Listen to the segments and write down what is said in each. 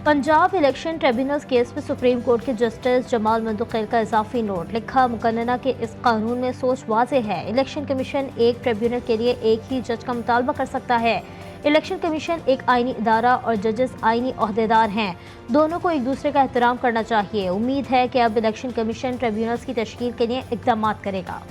Punjab election tribunal case में supreme court के justice Jamal Mandokhail का इजाफी नोट लिखा। मुकन्नना के इस कानून में सोच वाज़ेह है। इलेक्शन कमीशन एक ट्रिब्यूनल के लिए एक ही जज का मुतालबा कर सकता है। इलेक्शन कमीशन एक आईनी इदारा और जजेस आईनी ओहदेदार हैं। दोनों को एक दूसरे का एहतराम करना चाहिए। उम्मीद है कि अब इलेक्शन कमीशन ट्रिब्यूनल्स की तश्कील के लिए इक़दाम करेगा।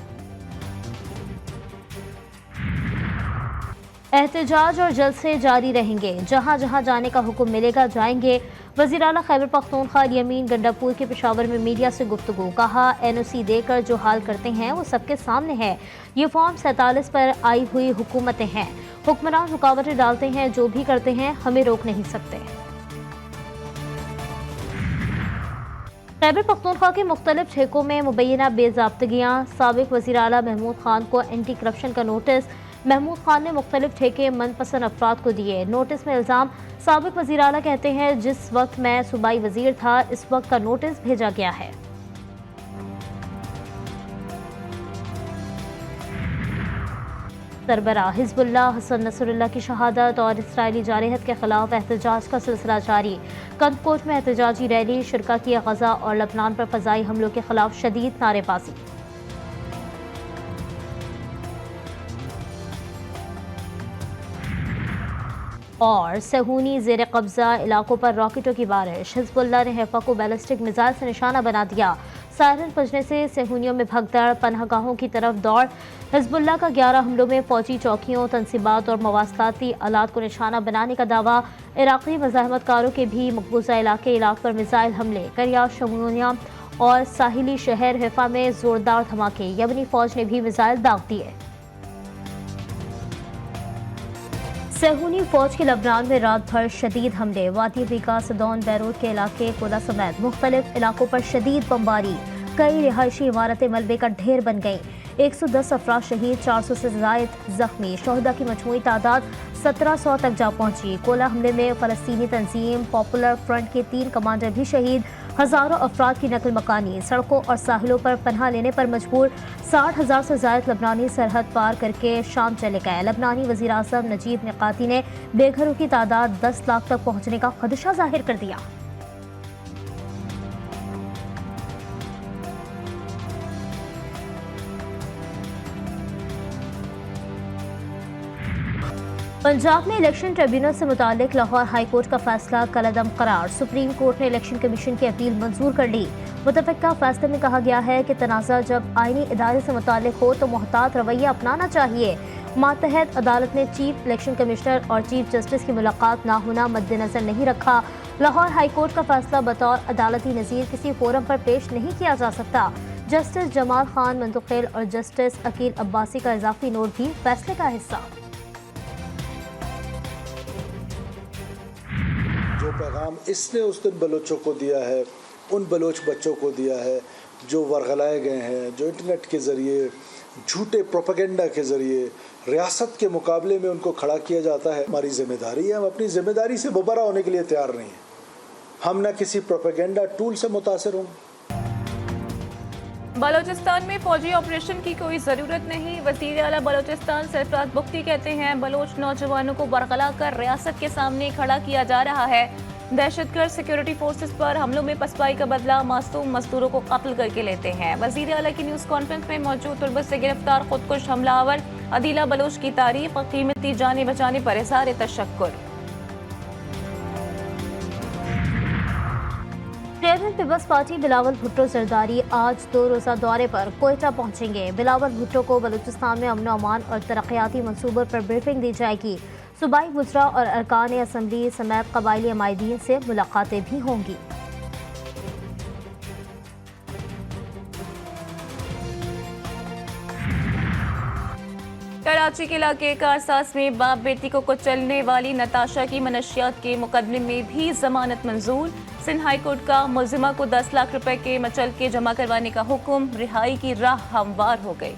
एहतजाज और जलसे जारी रहेंगे। जहां जहां जाने का हुक्म मिलेगा जाएंगे। वज़ीर आला खैबर पख्तूनख्वा यमीन गंडापुर के पेशावर में मीडिया से गुफ्तगू। कहा, NOC देकर जो हाल करते हैं वो सबके सामने है। ये फॉर्म 47 पर आई हुई हुकूमतें हैं। हुक्मरान रुकावटें डालते हैं, जो भी करते हैं हमें रोक नहीं सकते। खैबर पख्तूनख्वा के मुख्तलिफ ठेकों में मुबैना बेज़ाब्तगियाँ। साबिक वज़ीर आला महमूद खान को एंटी करप्शन का नोटिस। महमूद खान ने मुख्तलिफ ठेके मनपसंद अफराद को दिए। नोटिस में इल्ज़ाम। साबिक वज़ीर आला कहते हैं, जिस वक्त मैं सूबाई वज़ीर था इस वक्त का नोटिस भेजा गया है। सरबराह हिज़्बुल्लाह हसन नसरुल्लाह की शहादत और इसराइली जारहत के खिलाफ एहतजाज का सिलसिला जारी। कंदकोट में एहतजाजी रैली। शिरका की गजा और लबनान पर फ़ज़ाई हमलों के खिलाफ शदीद नारेबाजी। और सहूनी ज़ेर कब्ज़ा इलाकों पर रॉकेटों की बारिश। हिज़्बुल्लाह ने हैफा को बैलिस्टिक मिसाइल से निशाना बना दिया। सायरन बजने से सहूनियों में भगदड़। पनाहगाहों की तरफ दौड़। हिज़्बुल्लाह का 11 हमलों में फौजी चौकियों, तनसीबात और मवासलाती आलात को निशाना बनाने का दावा। इराक़ी मज़ाहमतकारों के भी मकबूजा इलाके पर मिसाइल हमले। करिया, शमूनिया और साहिली शहर हैफा में ज़ोरदार धमाके। यमनी फ़ौज ने भी मिसाइल दाग दिए। सहूनी फौज के लबनान में रात भर शदीद हमले। वादी बिगा, सदौन, बैरूत के इलाके, कोला समेत मुख्तलिफ इलाकों पर शदीद बमबारी। कई रिहायशी इमारतें मलबे का ढेर बन गईं। 110 अफराद शहीद, 400 से ज़ायद जख्मी। शोहदा की मजमूई तादाद 1700 तक जा पहुंची। कोला हमले में फ़लस्तीनी तंजीम पॉपुलर फ्रंट के 3 कमांडर भी शहीद। हज़ारों अफराद की नकल मकानी। सड़कों और साहिलों पर पनाह लेने पर मजबूर। 60,000 से ज़ायद लबनानी सरहद पार करके शाम चले गए। लबनानी वज़ीर आज़म नजीब मिकाती ने बेघरों की तादाद 10 लाख तक पहुँचने का खदशा जाहिर कर दिया। पंजाब में इलेक्शन ट्रिब्यूनल से मुतालिक लाहौर हाई कोर्ट का फैसला कलअदम करार। सुप्रीम कोर्ट ने इलेक्शन कमीशन की अपील मंजूर कर ली। मुतफ़िक़ा फैसले में कहा गया है कि तनाज़ा जब आईनी इदारे से मुतालिक हो तो मोहतात रवैया अपनाना चाहिए। मातहत अदालत ने चीफ इलेक्शन कमिश्नर और चीफ जस्टिस की मुलाकात ना होना मद्देनज़र नहीं रखा। लाहौर हाई कोर्ट का फैसला बतौर अदालती नज़ीर किसी फोरम पर पेश नहीं किया जा सकता। जस्टिस जमाल खान मंदुखेल और जस्टिस अकील अब्बासी का इजाफी नोट भी फैसले का हिस्सा। जो पैगाम इसने उस दिन बलोचों को दिया है, उन बलोच बच्चों को दिया है जो वरगलाए गए हैं, जो इंटरनेट के ज़रिए, झूठे प्रोपेगेंडा के ज़रिए रियासत के मुकाबले में उनको खड़ा किया जाता है। हमारी जिम्मेदारी है, हम अपनी जिम्मेदारी से मुबर्रा होने के लिए तैयार नहीं हैं। हम न किसी प्रोपेगेंडा टूल से मुतासिर होंगे। बलोचिस्तान में फौजी ऑपरेशन की कोई ज़रूरत नहीं। वज़ीर आला बलोचिस्तान सरफराज बुख्ती कहते हैं, बलोच नौजवानों को बरगला कर रियासत के सामने खड़ा किया जा रहा है। दहशतगर्द सिक्योरिटी फोर्सेस पर हमलों में पसपाई का बदला मासूम मजदूरों को कत्ल करके लेते हैं। वज़ीर आला की न्यूज़ कॉन्फ्रेंस में मौजूद तुर्बत से गिरफ्तार खुदकुश हमलावर अदीला बलोच की तारीफ। कीमती जाने बचाने पर इज़हार तशक्कुर। Chairman Peoples Party Bilawal Bhutto Zardari आज 2 रोज़ा दौरे पर कोयटा पहुंचेंगे। बिलावल भुट्टो को बलूचिस्तान में अमन अमान और तरक्याती मंसूबों पर ब्रीफिंग दी जाएगी। सूबाई वज़रा और अरकान असम्बली समेत कबायली अमायदीन से मुलाकातें भी होंगी। कराची के इलाके कारसास में बाप बेटी को कुचलने वाली नताशा की मनशियात के मुकदमे में भी जमानत मंजूर। सिंध हाई कोर्ट का मुलजिमा को 10 लाख रुपए के मचल के जमा करवाने का हुक्म। रिहाई की राह हमवार हो गई।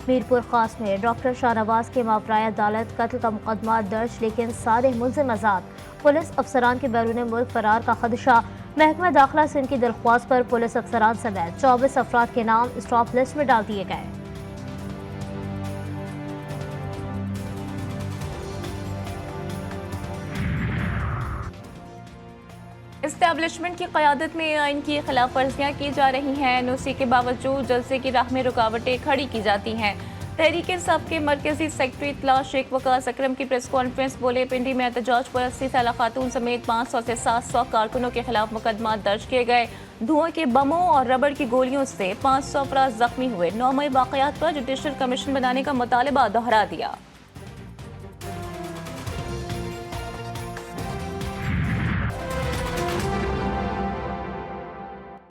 मीरपुर खास में डॉक्टर शाहनवाज के मावराए अदालत कत्ल का मुकदमा दर्ज, लेकिन सारे मुलजिम आजाद। पुलिस अफसरान के बैरून मुल्क फरार का खदशा। महकमा दाखिला सिंध की दरख्वास्त पर पुलिस अफसरान समेत 24 अफराद के नाम स्टॉप लिस्ट में डाल दिए गए। इस्टेब्लिशमेंट की क़यादत में आइन की खिलाफ वर्जियाँ की जा रही हैं। एनओसी के बावजूद जलसे की राह में रुकावटें खड़ी की जाती हैं। तहरीक इंसाफ के मरकजी सेक्रेटरी इत्तला शेख वकास अकरम की प्रेस कॉन्फ्रेंस बोले, पिंडी में एहतजाज पर 80 साल खातून समेत 500 से 700 कारकुनों के खिलाफ मुकदमा दर्ज किए गए। धुआं के बमों और रबड़ की गोलियों से 500 अफराद जख्मी हुए। 9 मई वाक़यात पर जुडिशल कमीशन बनाने का मुतालबा दोहरा दिया।